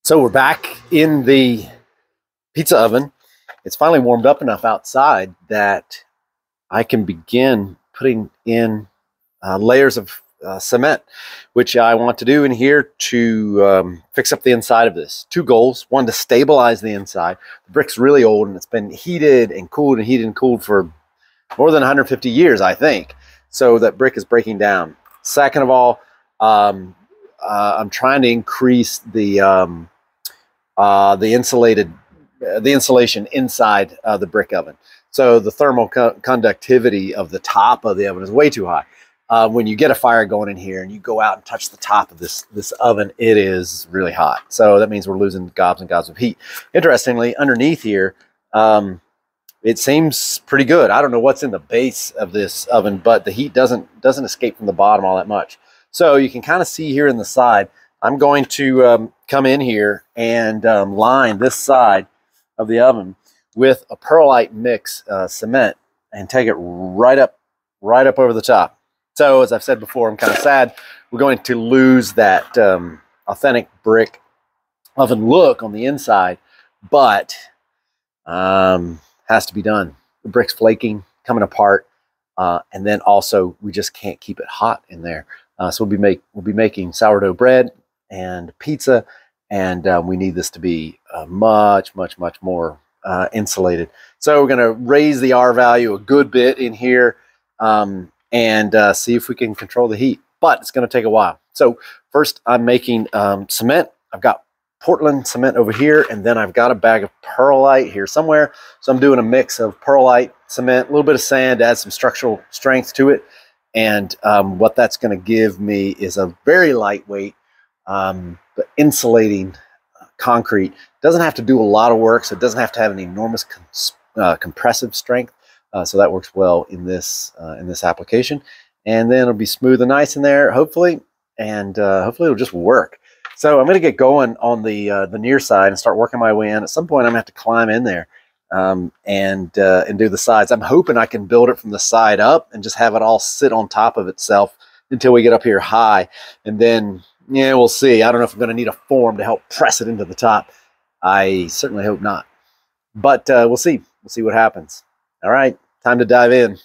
So we're back in the pizza oven. It's finally warmed up enough outside that I can begin putting in layers of cement, which I want to do in here to fix up the inside of this. Two goals. One, to stabilize the inside. The brick's really old and it's been heated and cooled for more than 150 years, I think. So that brick is breaking down. Second of all, I'm trying to increase the insulation inside the brick oven. So the thermal conductivity of the top of the oven is way too high. When you get a fire going in here and you go out and touch the top of this oven, it is really hot. So that means we're losing gobs and gobs of heat. Interestingly, underneath here, it seems pretty good. I don't know what's in the base of this oven, but the heat doesn't escape from the bottom all that much. So you can kind of see here in the side, I'm going to come in here and line this side of the oven with a perlite mix cement and take it right up over the top. So as I've said before, I'm kind of sad we're going to lose that authentic brick oven look on the inside, but has to be done. The brick's flaking, coming apart, and then also we just can't keep it hot in there. So we'll be making sourdough bread and pizza, and we need this to be much more insulated. So we're going to raise the R value a good bit in here and see if we can control the heat, but it's going to take a while. So first I'm making cement. I've got Portland cement over here, and then I've got a bag of perlite here somewhere. So I'm doing a mix of perlite, cement, a little bit of sand to add some structural strength to it. And what that's going to give me is a very lightweight but insulating concrete. Doesn't have to do a lot of work, so it doesn't have to have an enormous compressive strength. So that works well in this application. And then it'll be smooth and nice in there, hopefully, and hopefully it'll just work. So I'm going to get going on the near side and start working my way in. At some point, I'm going to have to climb in there and do the sides. I'm hoping I can build it from the side up and just have it all sit on top of itself until we get up here high. And then, yeah, we'll see. I don't know if I'm going to need a form to help press it into the top. I certainly hope not. But we'll see. We'll see what happens. All right, time to dive in.